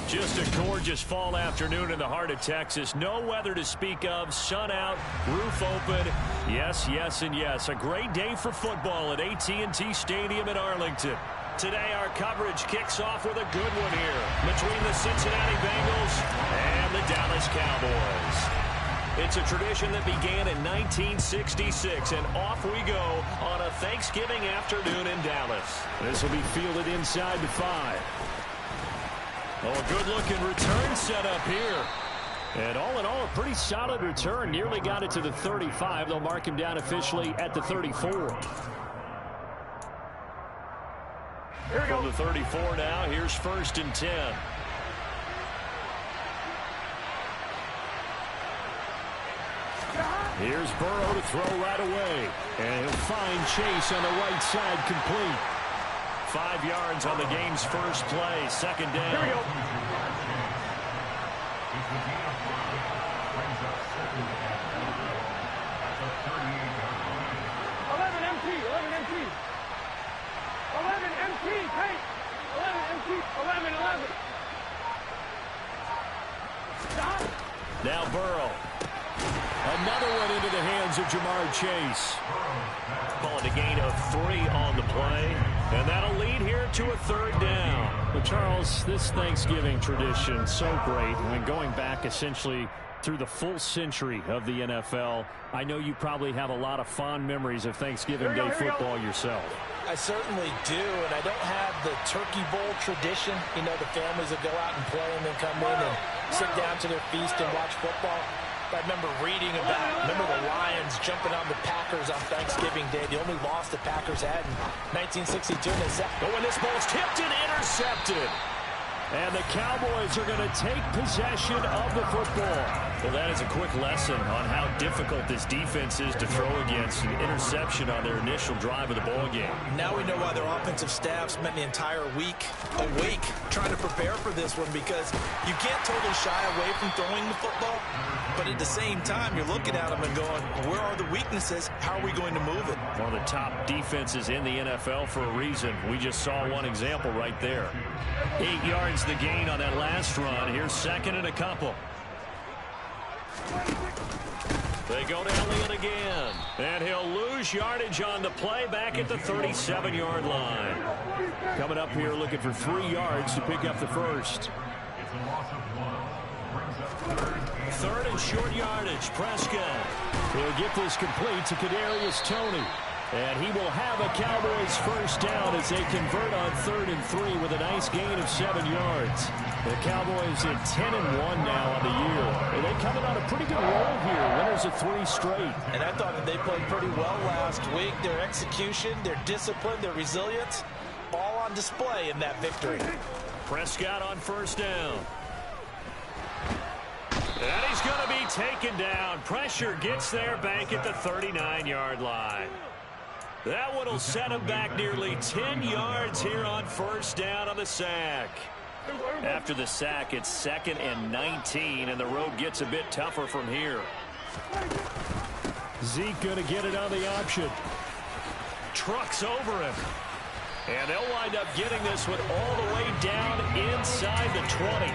Just a gorgeous fall afternoon in the heart of Texas. No weather to speak of. Sun out, roof open. Yes, yes, and yes. A great day for football at AT&T Stadium in Arlington. Today our coverage kicks off with a good one here between the Cincinnati Bengals and the Dallas Cowboys. It's a tradition that began in 1966, and off we go on a Thanksgiving afternoon in Dallas. This will be fielded inside the 5. Oh, a good-looking return set up here. And all in all, a pretty solid return. Nearly got it to the 35. They'll mark him down officially at the 34. Here we go. From the 34 now, here's 1st and 10. Here's Burrow to throw right away. And he'll find Chase on the right side, complete. 5 yards on the game's first play. 2nd down. Here we go. Now Burrow. Another one into the hands of Jamar Chase. Calling a gain of 3 on the play. And that'll lead here to a 3rd down. Well, Charles, this Thanksgiving tradition, so great. I mean, going back essentially through the full century of the NFL, I know you probably have a lot of fond memories of Thanksgiving Day football yourself. I certainly do, and I don't have the Turkey Bowl tradition. You know, the families that go out and play and then come in and sit down to their feast and watch football. I remember reading about, the Lions jumping on the Packers on Thanksgiving Day. The only loss the Packers had in 1962. And they said, oh, and this ball's tipped and intercepted. And the Cowboys are going to take possession of the football. Well, that is a quick lesson on how difficult this defense is to throw against. An interception on their initial drive of the ball game. Now we know why their offensive staff spent the entire week awake trying to prepare for this one, because you can't totally shy away from throwing the football. But at the same time, you're looking at them and going, where are the weaknesses? How are we going to move it? One of the top defenses in the NFL for a reason. We just saw one example right there. 8 yards the gain on that last run. Here's 2nd and a couple. They go to Elliott again. And he'll lose yardage on the play back at the 37-yard line. Coming up here looking for 3 yards to pick up the first. 3rd and short yardage. Prescott will get this complete to Kadarius Toney. And he will have a Cowboys first down as they convert on 3rd and 3 with a nice gain of 7 yards. The Cowboys at 10-1 now on the year. And they coming on a pretty good roll here. Winners of 3 straight. And I thought that they played pretty well last week. Their execution, their discipline, their resilience, all on display in that victory. Prescott on 1st down. And he's going to be taken down. Pressure gets there back at the 39-yard line. That one will set him back nearly 10 yards here on 1st down on the sack. After the sack, it's 2nd and 19, and the road gets a bit tougher from here. Zeke going to get it on the option. Trucks over him. And they'll wind up getting this one all the way down inside the 20.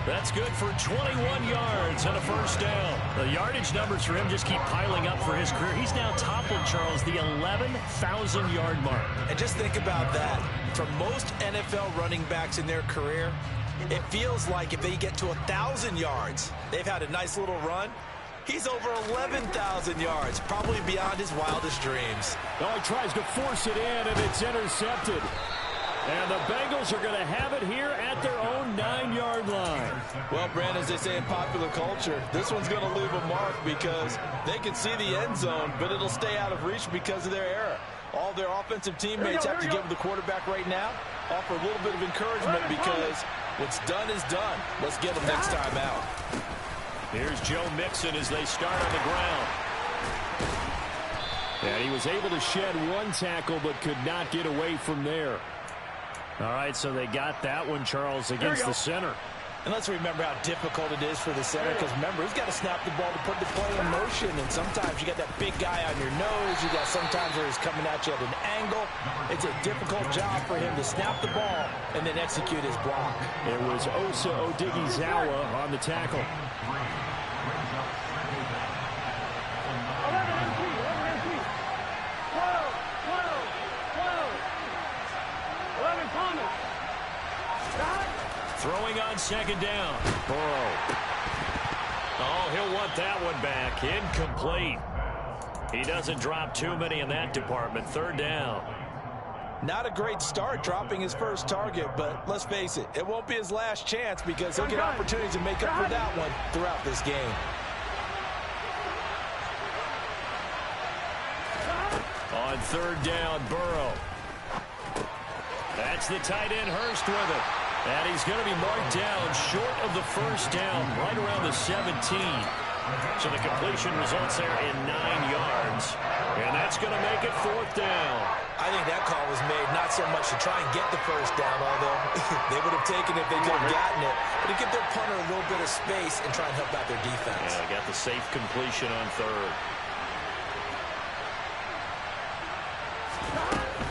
That's good for 21 yards and a 1st down. The yardage numbers for him just keep piling up for his career. He's now toppled, Charles, the 11,000-yard mark. And just think about that. For most NFL running backs in their career, it feels like if they get to 1,000 yards, they've had a nice little run. He's over 11,000 yards, probably beyond his wildest dreams. Oh, he tries to force it in, and it's intercepted. And the Bengals are going to have it here at their own 9-yard line. Well, Brand, as they say in popular culture, this one's going to leave a mark because they can see the end zone, but it'll stay out of reach because of their error. All their offensive teammates have to give the quarterback right now, offer a little bit of encouragement because what's done is done. Let's get them next time out. Here's Joe Mixon as they start on the ground. And he was able to shed 1 tackle but could not get away from there. All right, so they got that one, Charles, against the center. And let's remember how difficult it is for the center, because remember, he's got to snap the ball to put the play in motion, and sometimes you got that big guy on your nose. You got sometimes where he's coming at you at an angle. It's a difficult job for him to snap the ball and then execute his block. It was Osa Odighizuwa on the tackle. Throwing on second down. Burrow. Oh, he'll want that one back. Incomplete. He doesn't drop too many in that department. Third down. Not a great start dropping his first target, but let's face it, it won't be his last chance because he'll get opportunities to make up for that one throughout this game. On third down, Burrow. That's the tight end, Hurst, with it. And he's going to be marked down short of the first down, right around the 17. So the completion results there in 9 yards. And that's going to make it fourth down. I think that call was made not so much to try and get the first down, although they would have taken it if they could have gotten it, but to give their punter a little bit of space and try and help out their defense. Yeah, got the safe completion on third.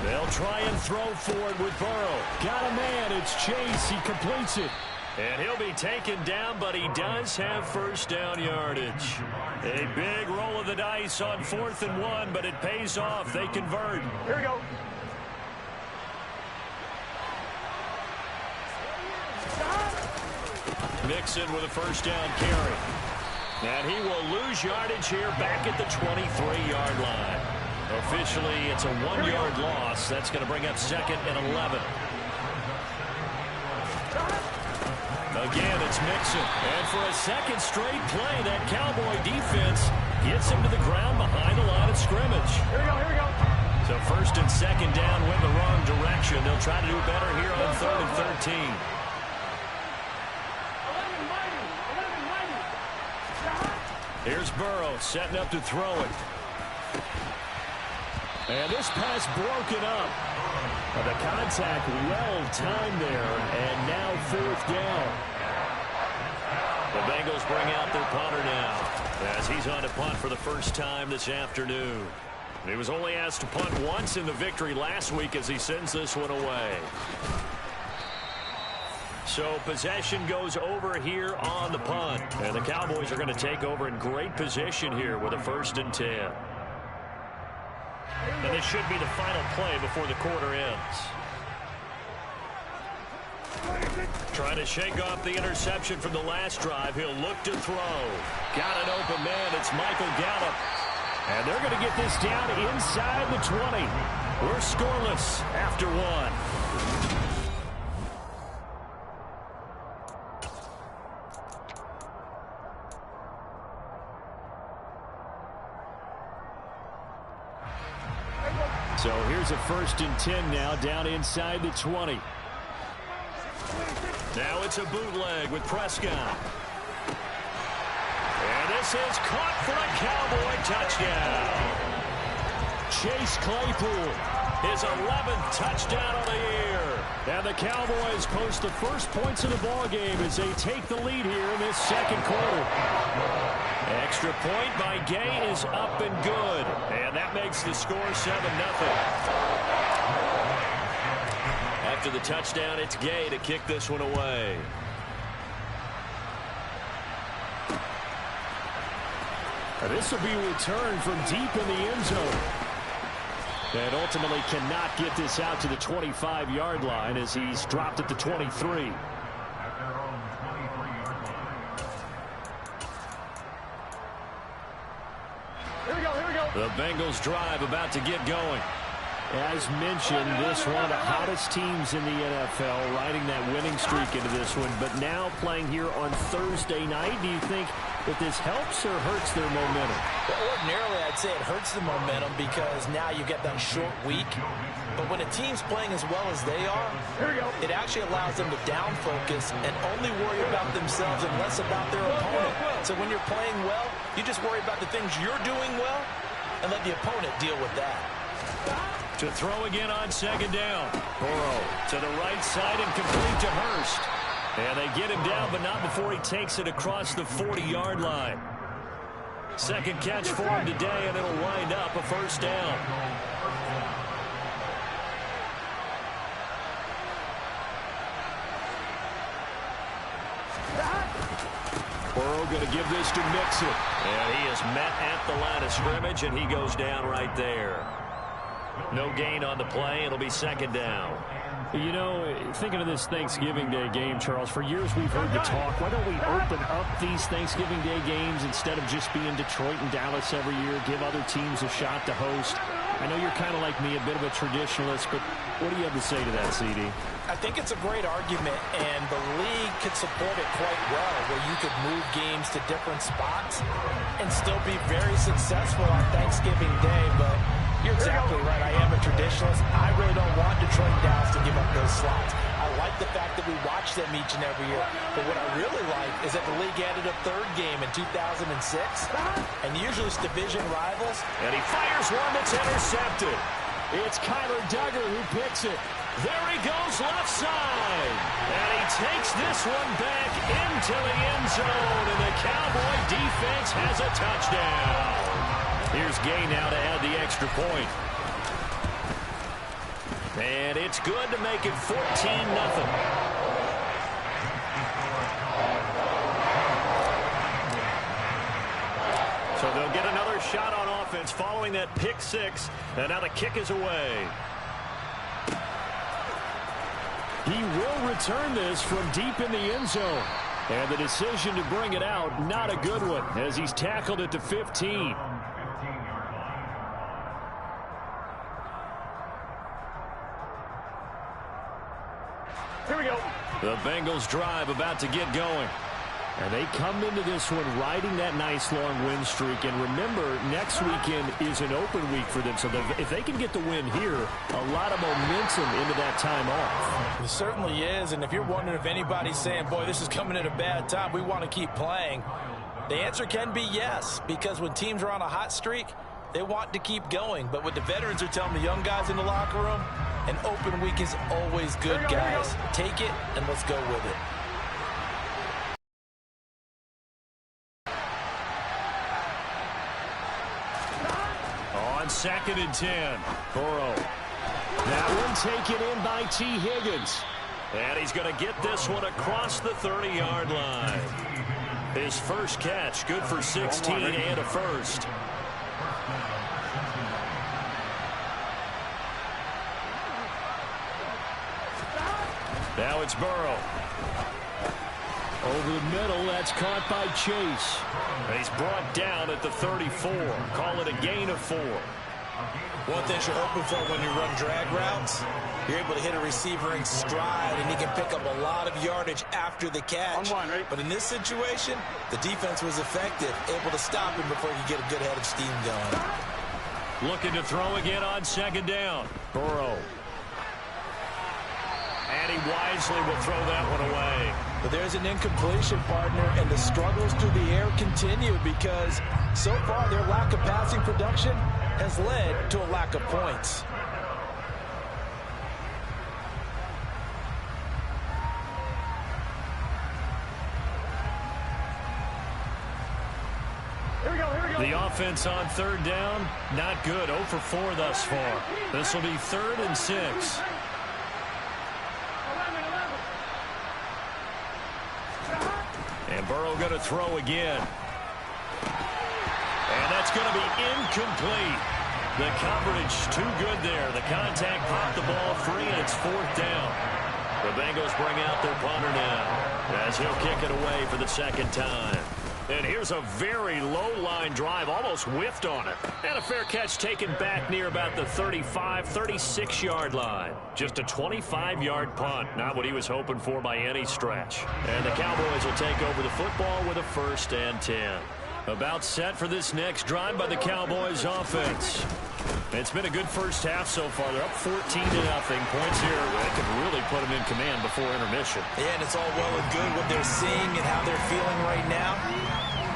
They'll try and throw forward with Burrow. Got a man. It's Chase. He completes it. And he'll be taken down, but he does have first down yardage. A big roll of the dice on 4th and 1, but it pays off. They convert. Here we go. Mixon with a first down carry. And he will lose yardage here back at the 23-yard line. Officially, it's a 1-yard loss. That's going to bring up 2nd and 11. Again, it's Mixon. And for a second straight play, that Cowboy defense gets him to the ground behind the line of scrimmage. Here we go, here we go. So 1st and 2nd down went the wrong direction. They'll try to do better here on 3rd and 13. 11 mighty. Here's Burrow setting up to throw it. And this pass broken up. The contact well timed there, and now 4th down. The Bengals bring out their punter now as he's on to punt for the first time this afternoon. He was only asked to punt once in the victory last week as he sends this one away. So possession goes over here on the punt. And the Cowboys are going to take over in great position here with a 1st and 10. And this should be the final play before the quarter ends. Trying to shake off the interception from the last drive. He'll look to throw. Got an open man. It's Michael Gallup. And they're going to get this down inside the 20. We're scoreless after 1. So here's a 1st and 10 now down inside the 20. Now it's a bootleg with Prescott. And this is caught for a Cowboy touchdown. Chase Claypool, his 11th touchdown of the year. And the Cowboys post the first points of the ballgame as they take the lead here in this 2nd quarter. Extra point by Gay is up and good. And that makes the score 7-0. After the touchdown, it's Gay to kick this one away. This will be returned from deep in the end zone. And ultimately cannot get this out to the 25-yard line as he's dropped at the 23. The Bengals drive about to get going. As mentioned, this one of the hottest teams in the NFL, riding that winning streak into this one, but now playing here on Thursday night. Do you think that this helps or hurts their momentum? Well, ordinarily, I'd say it hurts the momentum because now you get that short week. But when a team's playing as well as they are, it actually allows them to down focus and only worry about themselves and less about their opponent. So when you're playing well, you just worry about the things you're doing well and let the opponent deal with that. To throw again on 2nd down. Burrow to the right side and complete to Hurst. And they get him down, but not before he takes it across the 40-yard line. Second catch for him today, and it'll wind up a first down. Burrow going to give this to Mixon. And he is met at the line of scrimmage, and he goes down right there. No gain on the play. It'll be second down. You know, thinking of this Thanksgiving Day game, Charles, for years we've heard the talk, why don't we open up these Thanksgiving Day games instead of just being Detroit and Dallas every year, give other teams a shot to host? I know you're kind of like me, a bit of a traditionalist, but what do you have to say to that, CD? I think it's a great argument, and the league could support it quite well, where you could move games to different spots and still be very successful on Thanksgiving Day, but you're exactly right. I am a traditionalist. I really don't want Detroit and Dallas to give up those slots. I like the fact that we watch them each and every year. But what I really like is that the league added a third game in 2006. And usually it's division rivals. And he fires one that's intercepted. It's Kyler Duggar who picks it. There he goes left side. And he takes this one back into the end zone. And the Cowboy defense has a touchdown. Here's Gay now to add the extra point. And it's good to make it 14-0. So they'll get another shot on offense following that pick six. And now the kick is away. He will return this from deep in the end zone. And the decision to bring it out, not a good one, as he's tackled at the 15. Here we go. The Bengals drive about to get going. And they come into this one riding that nice long win streak. And remember, next weekend is an open week for them. So if they can get the win here, a lot of momentum into that time off. It certainly is. And if you're wondering if anybody's saying, boy, this is coming at a bad time, we want to keep playing, the answer can be yes. Because when teams are on a hot streak, they want to keep going. But what the veterans are telling the young guys in the locker room, an open week is always good, guys. Take it, and let's go with it. On 2nd and 10, Burrow. That one taken in by T. Higgins. And he's going to get this one across the 30-yard line. His first catch, good for 16 and a first. Now it's Burrow. Over the middle, that's caught by Chase. He's brought down at the 34. Call it a gain of 4. One thing you're hoping for when you run drag routes, you're able to hit a receiver in stride, and he can pick up a lot of yardage after the catch. But in this situation, the defense was effective, able to stop him before he could get a good head of steam going. Looking to throw again on 2nd down. Burrow. And he wisely will throw that one away. But there's an incompletion, partner, and the struggles through the air continue because so far their lack of passing production has led to a lack of points. Here we go. The offense on 3rd down, not good. 0 for 4 thus far. This will be 3rd and 6. And Burrow going to throw again. And that's going to be incomplete. The coverage too good there. The contact popped the ball free, and it's 4th down. The Bengals bring out their punter now as he'll kick it away for the 2nd time. And here's a very low-line drive, almost whiffed on it. And a fair catch taken back near about the 35, 36-yard line. Just a 25-yard punt, not what he was hoping for by any stretch. And the Cowboys will take over the football with a 1st and 10. About set for this next drive by the Cowboys offense. It's been a good first half so far. They're up 14-0. Points here. They could really put them in command before intermission. Yeah, and it's all well and good what they're seeing and how they're feeling right now.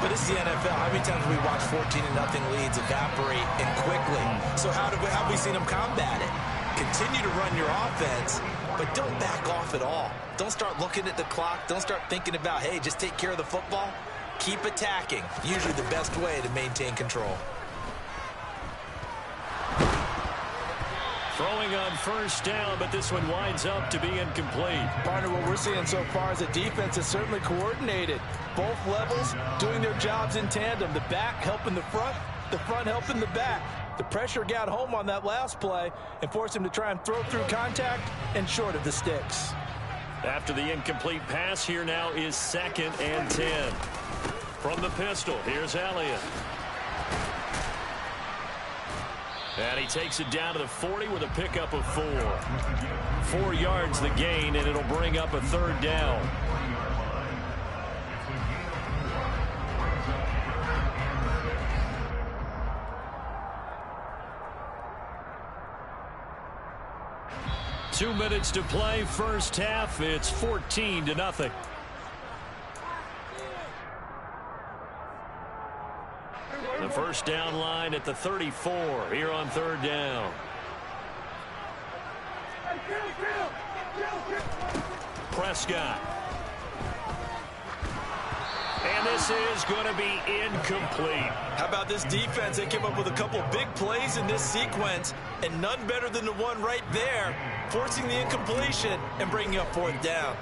But it's the NFL. How many times have we watched 14-0 leads evaporate and quickly? So how have we seen them combat it? Continue to run your offense but don't back off at all. Don't start looking at the clock. Don't start thinking about, hey, just take care of the football. Keep attacking. Usually the best way to maintain control. Throwing on first down, but this one winds up to be incomplete. Partner, what we're seeing so far is the defense is certainly coordinated. Both levels doing their jobs in tandem. The back helping the front helping the back. The pressure got home on that last play and forced him to try and throw through contact and short of the sticks. After the incomplete pass, here now is 2nd and 10. From the pistol, here's Elliott. And he takes it down to the 40 with a pickup of 4. 4 yards the gain, and it'll bring up a 3rd down. Two minutes to play, first half. It's 14-0. The first down line at the 34 here on 3rd down. Prescott. And this is going to be incomplete. How about this defense? They came up with a couple of big plays in this sequence, and none better than the one right there, forcing the incompletion and bringing up 4th down.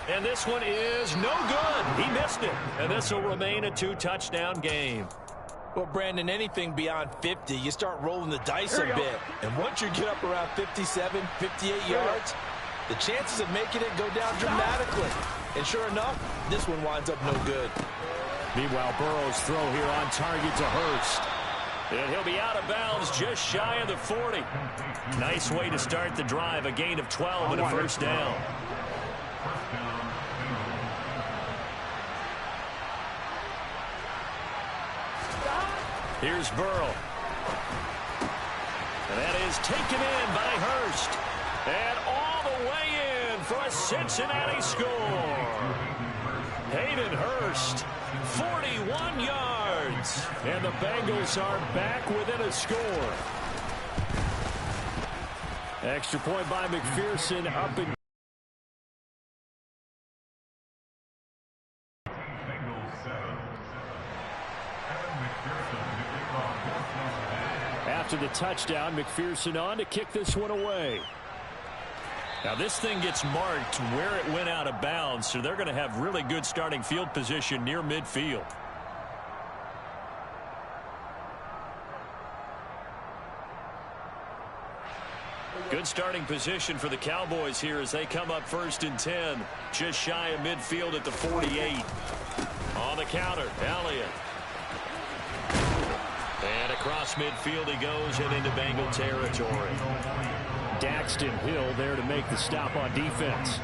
And this one is no good. He missed it. And this will remain a 2-touchdown game. Well, Brandon, anything beyond 50, you start rolling the dice a bit. And once you get up around 57, 58 yards, the chances of making it go down dramatically. And sure enough, this one winds up no good. Meanwhile, Burrow's throw here on target to Hurst. And he'll be out of bounds just shy of the 40. Nice way to start the drive. A gain of 12 and a first down. Here's Burrow. And that is taken in by Hurst. And all the way in for a Cincinnati score. Hayden Hurst, 41 yards. And the Bengals are back within a score. Extra point by McPherson up and after the touchdown, McPherson on to kick this one away. Now this thing gets marked where it went out of bounds, so they're going to have really good starting field position near midfield. Good starting position for the Cowboys here as they come up 1st and 10, just shy of midfield at the 48. On the counter, Elliott. And across midfield he goes and into Bengal territory. Daxton Hill there to make the stop on defense.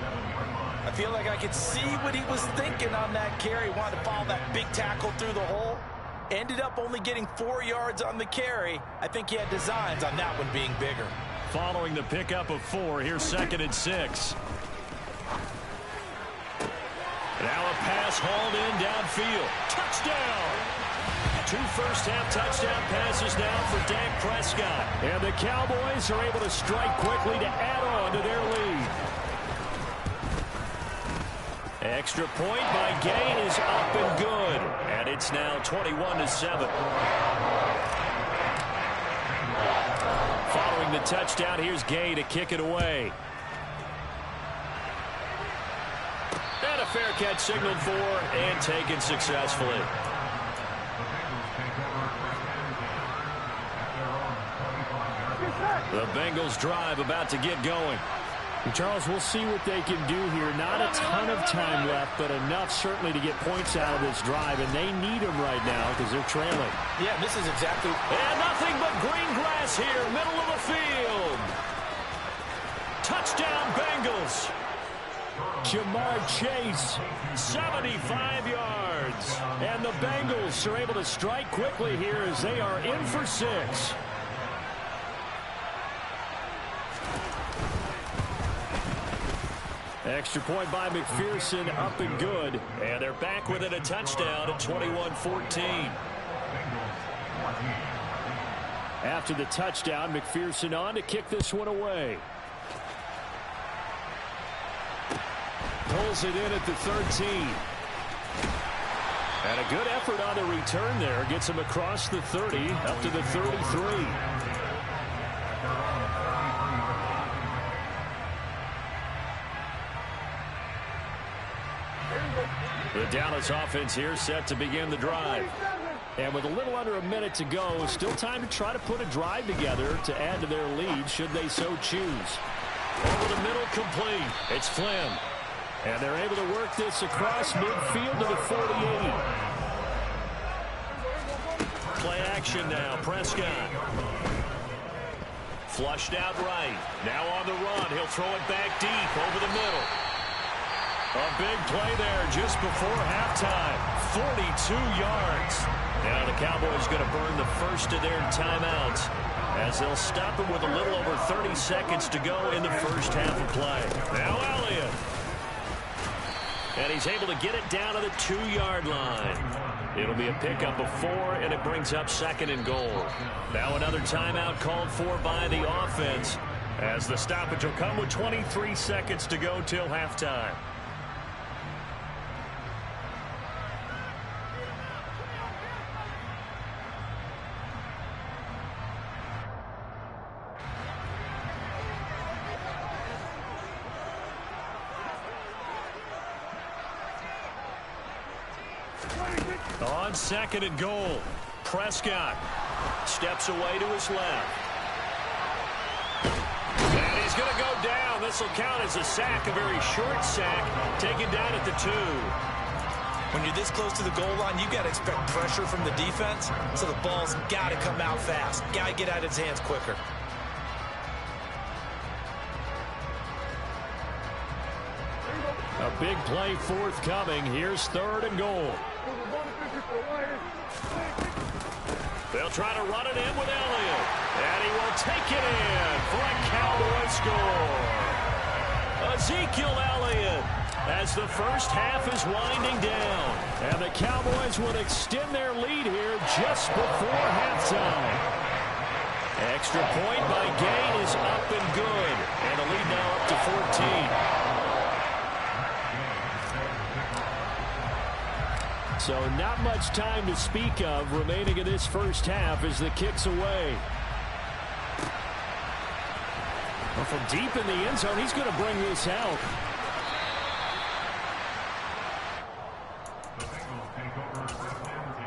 I feel like I could see what he was thinking on that carry. Wanted to follow that big tackle through the hole. Ended up only getting 4 yards on the carry. I think he had designs on that one being bigger. Following the pickup of 4, here's 2nd and 6. Now a pass hauled in downfield. Touchdown! 2 first-half touchdown passes now for Dak Prescott. And the Cowboys are able to strike quickly to add on to their lead. Extra point by Gay is up and good. And it's now 21-7. Following the touchdown, here's Gay to kick it away. And a fair catch signaled for and taken successfully. The Bengals drive about to get going. And Charles, we'll see what they can do here. Not a ton of time left, but enough certainly to get points out of this drive, and they need them right now because they're trailing. Yeah, this is exactly... And nothing but green grass here, middle of the field. Touchdown, Bengals. Jamar Chase, 75 yards. And the Bengals are able to strike quickly here as they are in for 6. Extra point by McPherson, up and good. And they're back within a touchdown at 21-14. After the touchdown, McPherson on to kick this one away. Pulls it in at the 13. And a good effort on the return there. Gets him across the 30 up to the 33. The Dallas offense here set to begin the drive. And with a little under a minute to go, still time to try to put a drive together to add to their lead should they so choose. Over the middle, complete. It's Flynn. And they're able to work this across midfield to the 48. Play action now. Prescott. Flushed out right. Now on the run. He'll throw it back deep over the middle. A big play there just before halftime. 42 yards. Now the Cowboys going to burn the first of their timeouts as they'll stop him with a little over 30 seconds to go in the first half of play. Now Elliott. And he's able to get it down to the 2-yard line. It'll be a pickup of 4, and it brings up 2nd and goal. Now another timeout called for by the offense as the stoppage will come with 23 seconds to go till halftime. On 2nd and goal, Prescott steps away to his left. And he's going to go down. This will count as a sack, a very short sack, taken down at the 2. When you're this close to the goal line, you got to expect pressure from the defense, so the ball's got to come out fast. Got to get out of his hands quicker. A big play forthcoming. Here's 3rd and goal. They'll try to run it in with Elliott. And he will take it in for a Cowboy score. Ezekiel Elliott as the first half is winding down. And the Cowboys will extend their lead here just before halftime. Extra point by Gay is up and good. And the lead now up to 14. So not much time to speak of remaining in this first half as the kick's away. Well, from deep in the end zone, he's going to bring this out. The Bengals take over first and 10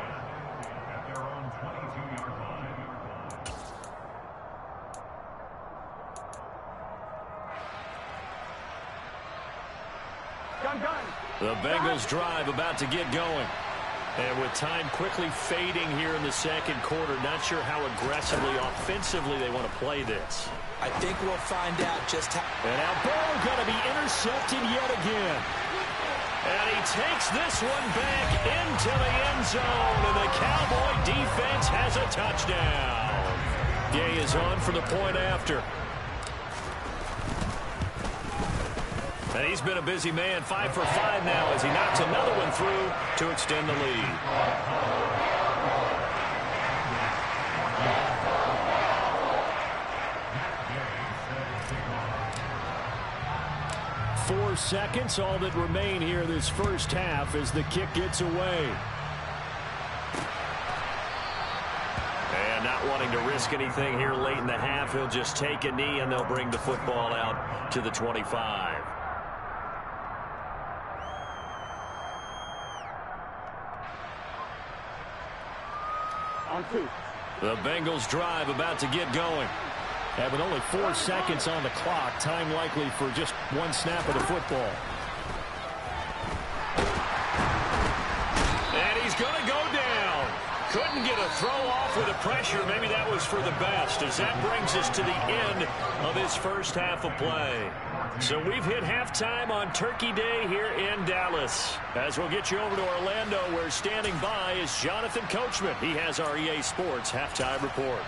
at their own 22-yard line. The Bengals drive about to get going. And with time quickly fading here in the second quarter, not sure how aggressively, offensively they want to play this. I think we'll find out just how. And now Burrow going to be intercepted yet again. And he takes this one back into the end zone, and the Cowboy defense has a touchdown. Gay is on for the point after. And he's been a busy man, 5 for 5 now as he knocks another one through to extend the lead. Four seconds, all that remain here this first half as the kick gets away. And not wanting to risk anything here late in the half, he'll just take a knee and they'll bring the football out to the 25. On 2. The Bengals drive about to get going. And with only 4 seconds on the clock, time likely for just one snap of the football. And he's going to go down. Couldn't get a throw off with the pressure. Maybe that was for the best as that brings us to the end of this first half of play. So we've hit halftime on Turkey Day here in Dallas. As we'll get you over to Orlando, where standing by is Jonathan Coachman. He has our EA Sports halftime report.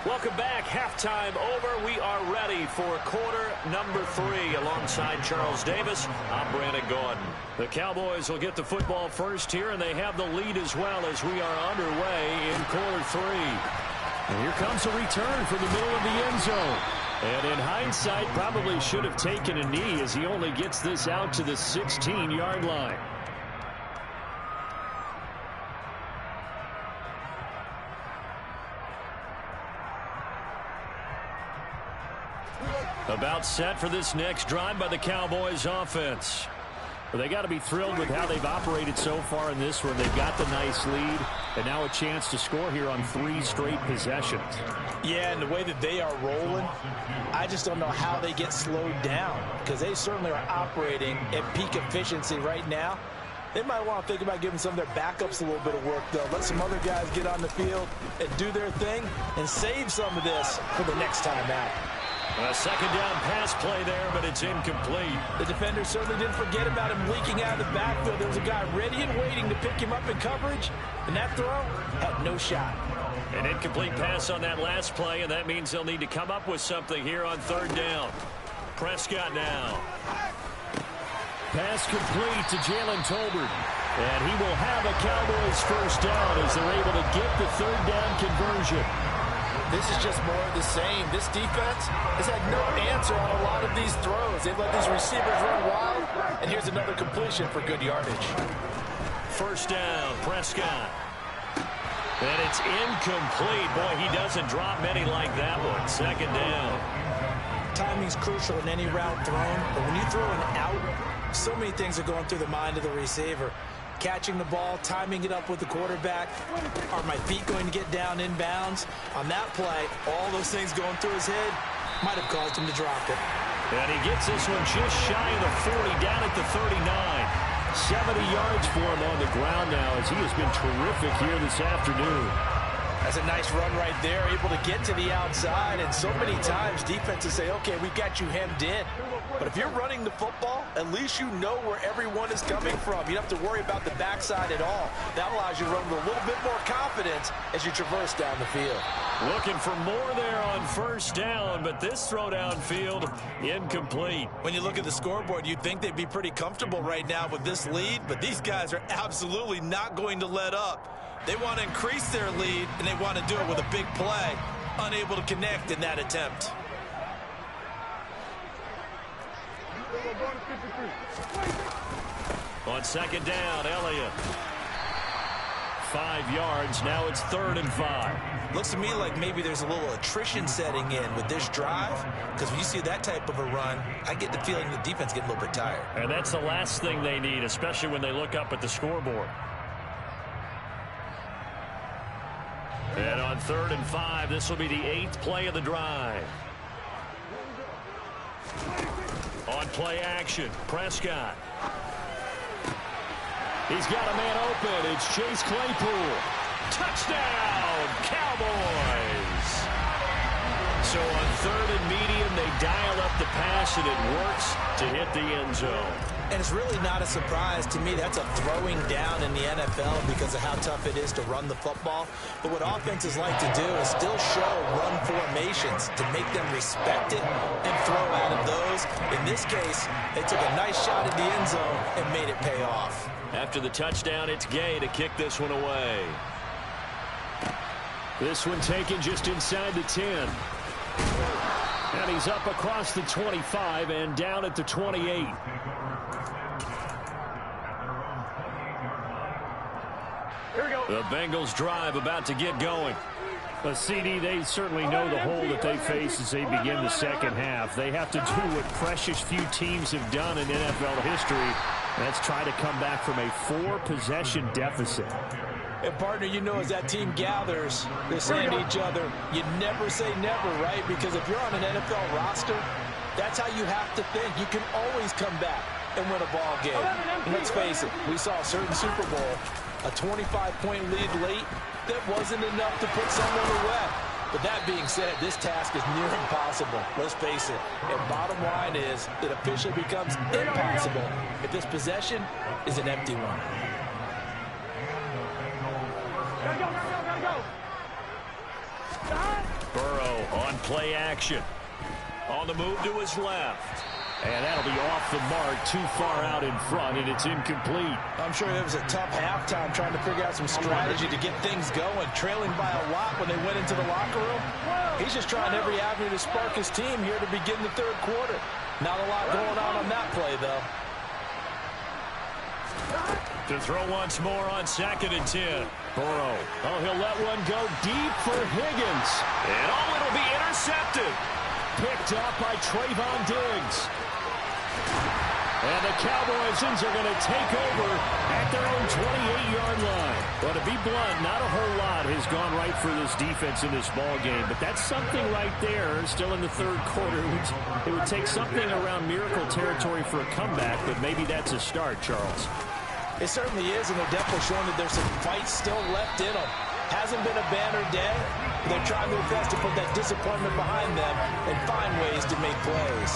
Welcome back. Halftime over. We are ready for quarter number 3. Alongside Charles Davis, I'm Brandon Gaudin. The Cowboys will get the football first here, and they have the lead as well as we are underway in quarter 3. And here comes a return from the middle of the end zone. And in hindsight, probably should have taken a knee as he only gets this out to the 16-yard line. About set for this next drive by the Cowboys offense. Well, they got to be thrilled with how they've operated so far in this one. They've got the nice lead, and now a chance to score here on 3 straight possessions. Yeah, and the way that they are rolling, I just don't know how they get slowed down, because they certainly are operating at peak efficiency right now. They might want to think about giving some of their backups a little bit of work, though. Let some other guys get on the field and do their thing and save some of this for the next time out. A second down pass play there, but it's incomplete. The defender certainly didn't forget about him leaking out of the backfield. There was a guy ready and waiting to pick him up in coverage, and that throw had no shot. An incomplete pass on that last play, and that means they'll need to come up with something here on 3rd down. Prescott now. Pass complete to Jalen Tolbert. And he will have a Cowboys first down as they're able to get the 3rd down conversion. This is just more of the same. This defense has had no answer on a lot of these throws. They've let these receivers run wild, and here's another completion for good yardage. First down, Prescott. And it's incomplete. Boy, he doesn't drop many like that one. 2nd down. Timing's crucial in any route thrown, but when you throw an out, so many things are going through the mind of the receiver. Catching the ball, timing it up with the quarterback. Are my feet going to get down inbounds? On that play, all those things going through his head might have caused him to drop it. And he gets this one just shy of the 40, down at the 39. 70 yards for him on the ground now as he has been terrific here this afternoon. That's a nice run right there, able to get to the outside. And so many times defenses say, okay, we've got you hemmed in. But if you're running the football, at least you know where everyone is coming from. You don't have to worry about the backside at all. That allows you to run with a little bit more confidence as you traverse down the field. Looking for more there on 1st down, but this throw downfield incomplete. When you look at the scoreboard, you'd think they'd be pretty comfortable right now with this lead, but these guys are absolutely not going to let up. They want to increase their lead, and they want to do it with a big play. Unable to connect in that attempt. On 2nd down, Elliott. 5 yards. Now it's 3rd and 5. Looks to me like maybe there's a little attrition setting in with this drive, because when you see that type of a run, I get the feeling the defense getting a little bit tired. And that's the last thing they need, especially when they look up at the scoreboard. And on 3rd and 5, this will be the 8th play of the drive. On play action, Prescott. He's got a man open. It's Chase Claypool. Touchdown, Cowboys. So on 3rd and medium, they dial up the pass, and it works to hit the end zone. And it's really not a surprise to me. That's a throwing down in the NFL because of how tough it is to run the football. But what offenses like to do is still show run formations to make them respect it and throw out of those. In this case, they took a nice shot at the end zone and made it pay off. After the touchdown, it's Gay to kick this one away. This one taken just inside the 10. And he's up across the 25 and down at the 28. The Bengals drive about to get going. CD, they certainly know the hole that they face as they begin the second half. They have to do what precious few teams have done in NFL history. That's try to come back from a 4-possession deficit. And, partner, you know as that team gathers, they're saying to each other, you never say never, right? Because if you're on an NFL roster, that's how you have to think. You can always come back and win a ball game. And let's face it, we saw a certain Super Bowl, a 25-point lead late that wasn't enough to put someone away. But that being said, this task is near impossible. Let's face it. And bottom line is, it officially becomes impossible if this possession is an empty one. Gotta go. Burrow on play action. On the move to his left. And that'll be off the mark, too far out in front, and it's incomplete. I'm sure it was a tough halftime trying to figure out some strategy to get things going, trailing by a lot when they went into the locker room. He's just trying every avenue to spark his team here to begin the third quarter. Not a lot going on that play, though. To throw once more on 2nd and 10. Burrow. Oh, he'll let one go deep for Higgins. And it'll be intercepted. Picked up by Trayvon Diggs. And the Cowboys are going to take over at their own 28-yard line. Well, to be blunt, not a whole lot has gone right for this defense in this ball game, but that's something right there. Still in the third quarter. It would take something around miracle territory for a comeback, but maybe that's a start, Charles. It certainly is, and they're definitely showing that there's some fight still left in them. Hasn't been a banner day. They're trying their best to put that disappointment behind them and find ways to make plays.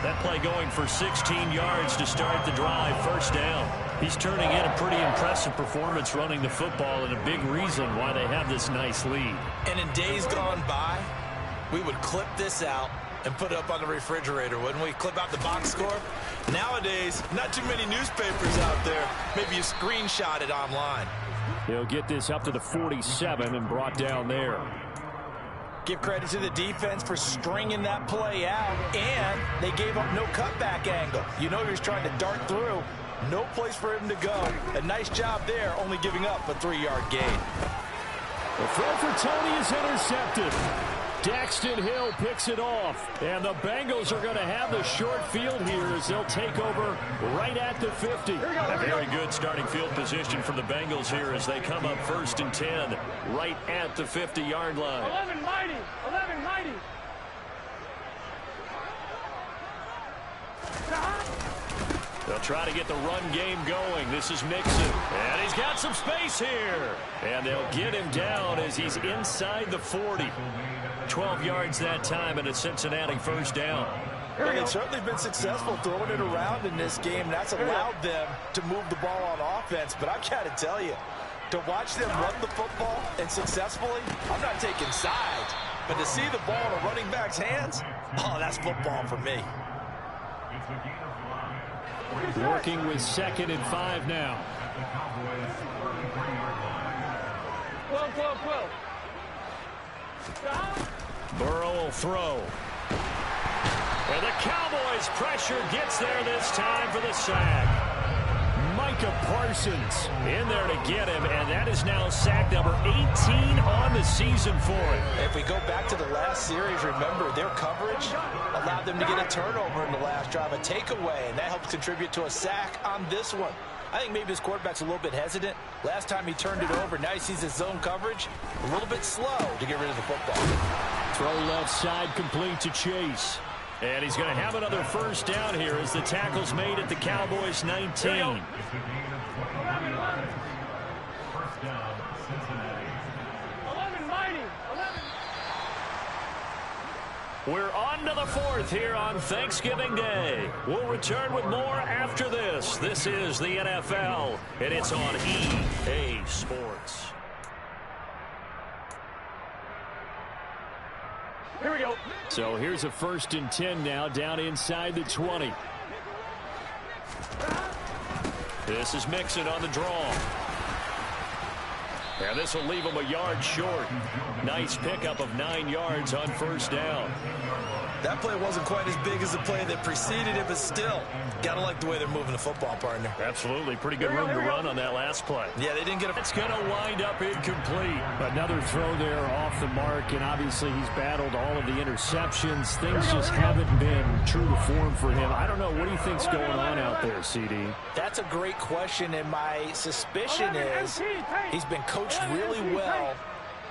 That play going for 16 yards to start the drive. First down. He's turning in a pretty impressive performance running the football, and a big reason why they have this nice lead. And in days gone by, we would clip this out and put it up on the refrigerator, wouldn't we? Clip out the box score. Nowadays, not too many newspapers out there. Maybe you screenshot it online. He'll get this up to the 47 and brought down there. Give credit to the defense for stringing that play out, and they gave up no cutback angle. You know he was trying to dart through. No place for him to go. A nice job there, only giving up a 3-yard gain. The throw for Tony is intercepted. Daxton Hill picks it off. And the Bengals are going to have the short field here as they'll take over right at the 50. A very good starting field position for the Bengals here as they come up 1st and 10 right at the 50-yard line. 11 mighty. 11 mighty. They'll try to get the run game going. This is Mixon. And he's got some space here. And they'll get him down as he's inside the 40. 12 yards that time, and a Cincinnati first down. Well, they've certainly been successful throwing it around in this game. That's allowed them to move the ball on offense. But I've got to tell you, to watch them run the football and successfully, I'm not taking sides. But to see the ball in a running back's hands, oh, that's football for me. Working with 2nd and 5 now. 12, 12, 12. Burrow will throw. And the Cowboys' pressure gets there this time for the sack. Micah Parsons in there to get him, and that is now sack number 18 on the season for him. If we go back to the last series, remember, their coverage allowed them to get a turnover in the last drive, a takeaway, and that helps contribute to a sack on this one. I think maybe his quarterback's a little bit hesitant. Last time he turned it over, now he sees his zone coverage a little bit slow to get rid of the football. Throw left side complete to Chase. And he's going to have another first down here as the tackle's made at the Cowboys 19. First down, Cincinnati. 11 mighty. 11. We're on to the 4th here on Thanksgiving Day. We'll return with more after this. This is the NFL, and it's on EA Sports. Here we go. So here's a 1st and 10 now down inside the 20. This is Mixon on the draw. And this will leave him a yard short. Nice pickup of 9 yards on first down. That play wasn't quite as big as the play that preceded it, but still, got to like the way they're moving the football, partner. Absolutely. Pretty good room to run on that last play. Yeah, they didn't get a... It's going to wind up incomplete. Another throw there off the mark, and obviously he's battled all of the interceptions. Things just haven't been true to form for him. I don't know. What do you think's going on out there, CD? That's a great question, and my suspicion is he's been coached really well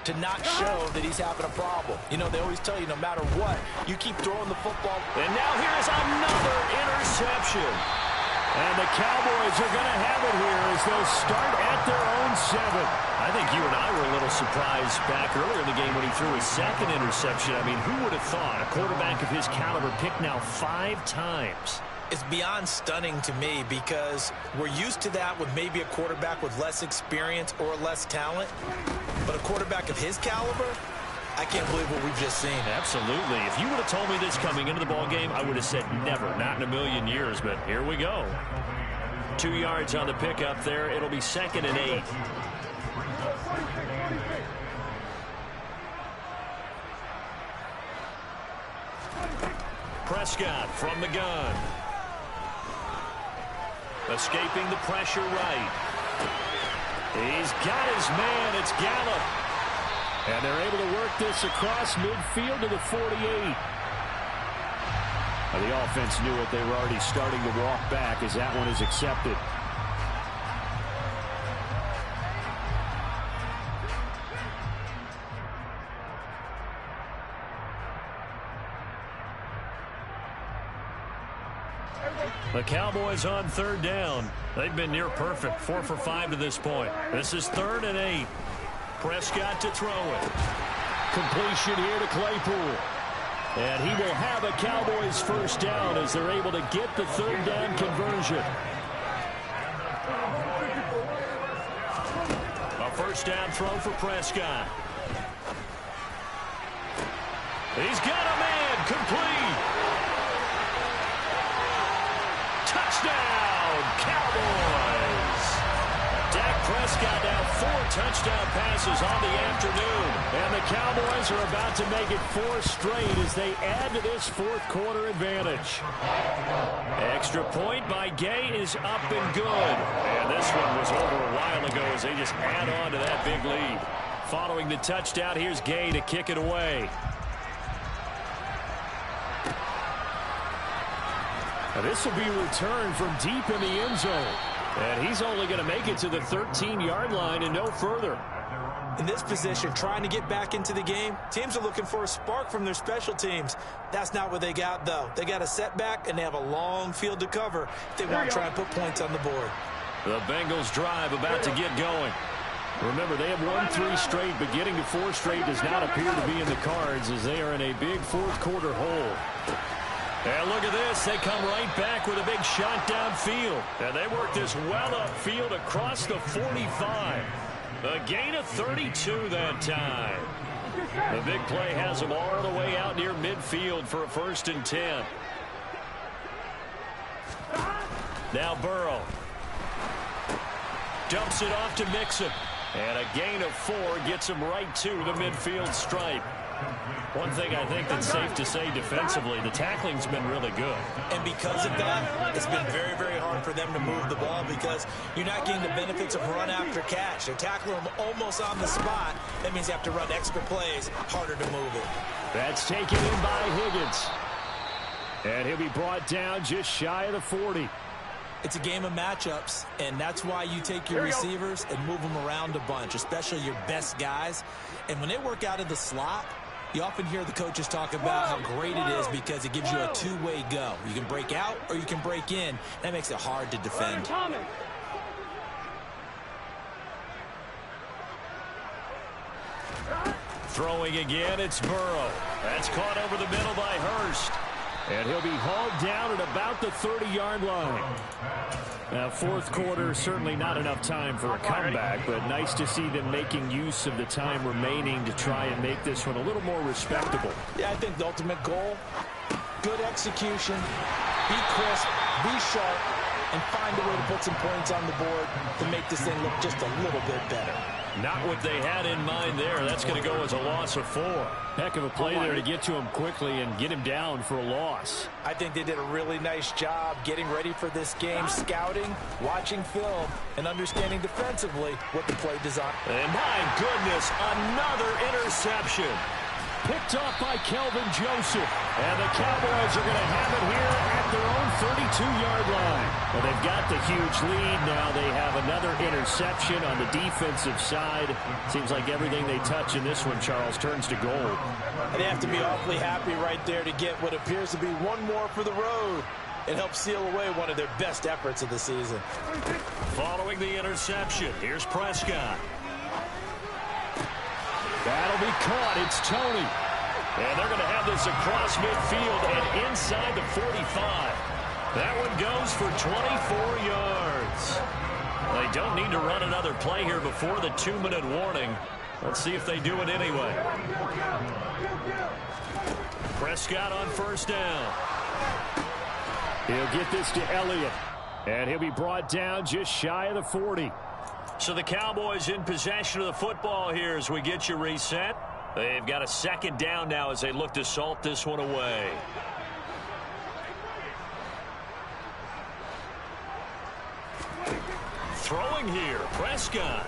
to not show that he's having a problem. You know, they always tell you no matter what, you keep throwing the football. And now here's another interception. And the Cowboys are going to have it here as they'll start at their own 7. I think you and I were a little surprised back earlier in the game when he threw his 2nd interception. I mean, who would have thought a quarterback of his caliber picked now 5 times? It's beyond stunning to me because we're used to that with maybe a quarterback with less experience or less talent. But a quarterback of his caliber, I can't believe what we've just seen. Absolutely. If you would have told me this coming into the ball game, I would have said never, not in a million years, but here we go. 2 yards on the pickup there. It'll be 2nd and 8. Prescott from the gun. Escaping the pressure right. He's got his man. It's Gallup. And they're able to work this across midfield to the 48. The offense knew it. They were already starting to walk back as that one is accepted. The Cowboys on 3rd down. They've been near perfect. 4 for 5 to this point. This is 3rd and 8. Prescott to throw it. Completion here to Claypool. And he will have a Cowboys 1st down as they're able to get the 3rd down conversion. A 1st down throw for Prescott. He's got a man. Complete. Touchdown, Cowboys! Dak Prescott now 4 touchdown passes on the afternoon. And the Cowboys are about to make it 4 straight as they add to this 4th quarter advantage. Extra point by Gay is up and good. And this one was over a while ago as they just add on to that big lead. Following the touchdown, here's Gay to kick it away. Now this will be returned from deep in the end zone. And he's only going to make it to the 13-yard line and no further. In this position, trying to get back into the game, teams are looking for a spark from their special teams. That's not what they got, though. They got a setback, and they have a long field to cover if they want to try and put points on the board. The Bengals drive about to get going. Remember, they have won 3 straight, but getting to 4 straight does not appear to be in the cards as they are in a big 4th quarter hole. And look at this. They come right back with a big shot downfield. And they work this well upfield across the 45. A gain of 32 that time. The big play has them all the way out near midfield for a 1st and 10. Now Burrow. Dumps it off to Mixon. And a gain of 4 gets him right to the midfield stripe. One thing I think that's safe to say defensively, the tackling's been really good. And because of that, it's been very, very hard for them to move the ball because you're not getting the benefits of run after catch. They tackle them almost on the spot. That means you have to run extra plays, harder to move it. That's taken in by Higgins. And he'll be brought down just shy of the 40. It's a game of matchups, and that's why you take your receivers and move them around a bunch, especially your best guys. And when they work out of the slot, you often hear the coaches talk about how great it is because it gives you a 2-way go. You can break out or you can break in. That makes it hard to defend. Throwing again, it's Burrow. That's caught over the middle by Hurst. And he'll be hauled down at about the 30-yard line. Now, 4th quarter, certainly not enough time for a comeback, but nice to see them making use of the time remaining to try and make this one a little more respectable. Yeah, I think the ultimate goal, good execution, be crisp, be sharp, and find a way to put some points on the board to make this thing look just a little bit better. Not what they had in mind there. That's going to go as a loss of 4. Heck of a play there to get to him quickly and get him down for a loss. I think they did a really nice job getting ready for this game, scouting, watching film, and understanding defensively what the play design. And my goodness, another interception. Picked off by Kelvin Joseph. And the Cowboys are going to have it here at their own 32-yard line. Well, they've got the huge lead now. They have another interception on the defensive side. Seems like everything they touch in this one, Charles, turns to gold. They have to be awfully happy right there to get what appears to be one more for the road. It helps seal away one of their best efforts of the season. Following the interception, here's Prescott. That'll be caught. It's Tony. And they're going to have this across midfield and inside the 45. That one goes for 24 yards. They don't need to run another play here before the 2-minute warning. Let's see if they do it anyway. Prescott on first down. He'll get this to Elliott. And he'll be brought down just shy of the 40. So the Cowboys in possession of the football here as we get you reset. They've got a second down now as they look to salt this one away. Throwing here, Prescott.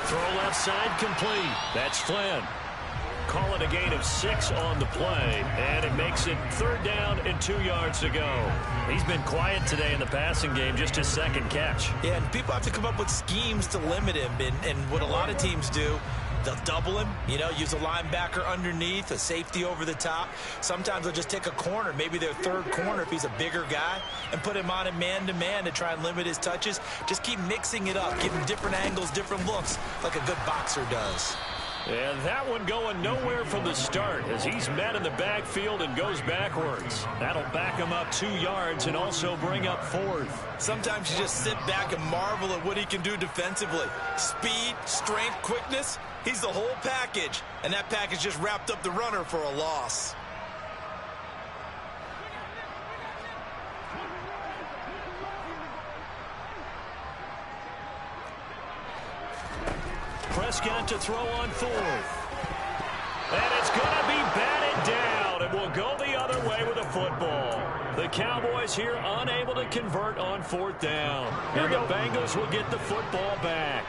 Throw left side complete. That's Flynn. Call it a gain of 6 on the play, and it makes it 3rd down and 2 yards to go. He's been quiet today in the passing game, just his second catch. Yeah, and people have to come up with schemes to limit him, and what a lot of teams do, they'll double him, use a linebacker underneath, a safety over the top. Sometimes they'll just take a corner, maybe their third corner if he's a bigger guy, and put him on him man-to-man to try and limit his touches. Just keep mixing it up, give him different angles, different looks, like a good boxer does. And that one going nowhere from the start as he's met in the backfield and goes backwards. That'll back him up 2 yards and also bring up 4th. Sometimes you just sit back and marvel at what he can do defensively. Speed, strength, quickness, he's the whole package. And that package just wrapped up the runner for a loss. Prescott to throw on 4th. And it's going to be batted down. It will go the other way with a football. The Cowboys here unable to convert on 4th down. And the Bengals will get the football back.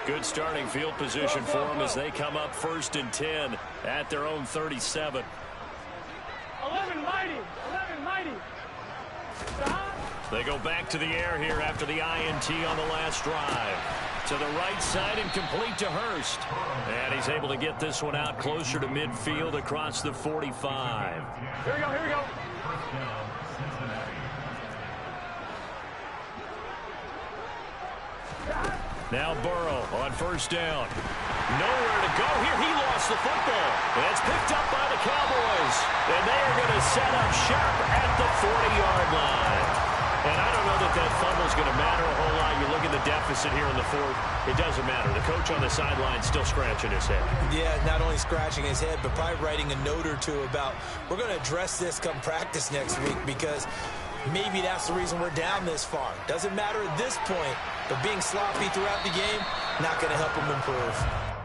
Good starting field position for them as they come up 1st and 10 at their own 37. 11 mighty. 11 mighty. They go back to the air here after the INT on the last drive. To the right side and complete to Hurst. And he's able to get this one out closer to midfield across the 45. Here we go, here we go. Now Burrow on 1st down. Nowhere to go here. He lost the football. And it's picked up by the Cowboys. And they are going to set up shop at the 40-yard line. And I don't know that fumble's going to matter a whole lot. You look at the deficit here in the 4th. It doesn't matter. The coach on the sideline still scratching his head. Yeah, not only scratching his head, but probably writing a note or two about we're going to address this come practice next week because maybe that's the reason we're down this far. Doesn't matter at this point, but being sloppy throughout the game, not going to help him improve.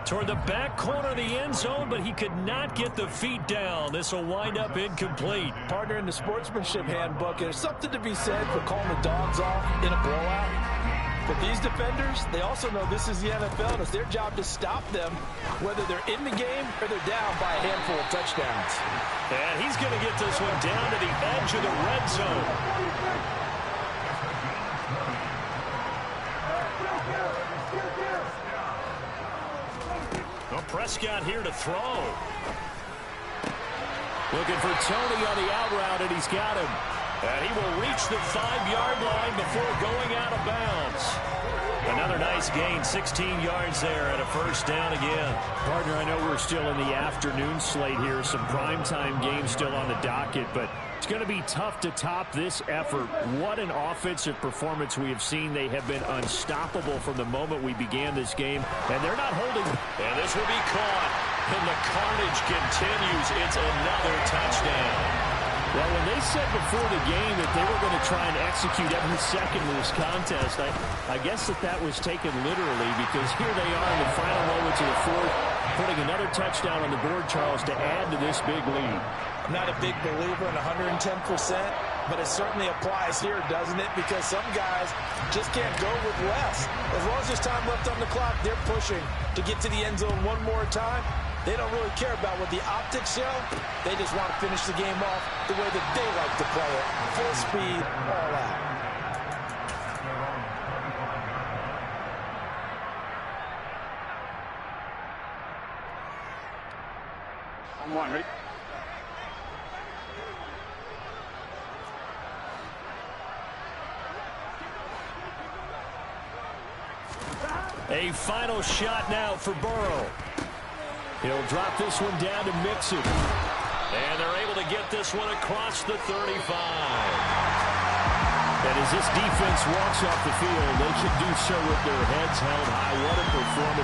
Toward the back corner of the end zone, but he could not get the feet down. This will wind up incomplete. Partner, in the sportsmanship handbook, there's something to be said for calling the dogs off in a blowout. But these defenders, they also know this is the NFL, and it's their job to stop them, whether they're in the game or they're down by a handful of touchdowns. And he's going to get this one down to the edge of the red zone. Prescott here to throw. Looking for Tony on the out route, and he's got him. And he will reach the 5-yard line before going out of bounds. Another nice gain, 16 yards there and a 1st down again. Partner, I know we're still in the afternoon slate here. Some primetime games still on the docket, but it's going to be tough to top this effort. What an offensive performance we have seen. They have been unstoppable from the moment we began this game, and they're not holding. And this will be caught, and the carnage continues. It's another touchdown. Well, when they said before the game that they were going to try and execute every second of this contest, I guess that was taken literally, because here they are in the final moments of the 4th, putting another touchdown on the board, Charles, to add to this big lead. I'm not a big believer in 110%, but it certainly applies here, doesn't it? Because some guys just can't go with less. As long as there's time left on the clock, they're pushing to get to the end zone one more time. They don't really care about what the optics show. They just want to finish the game off the way that they like to play it. Full speed, all out. On 1, ready? A final shot now for Burrow. He'll drop this one down to Mixon. And they're able to get this one across the 35. And as this defense walks off the field, they can do so with their heads held high. What a performance.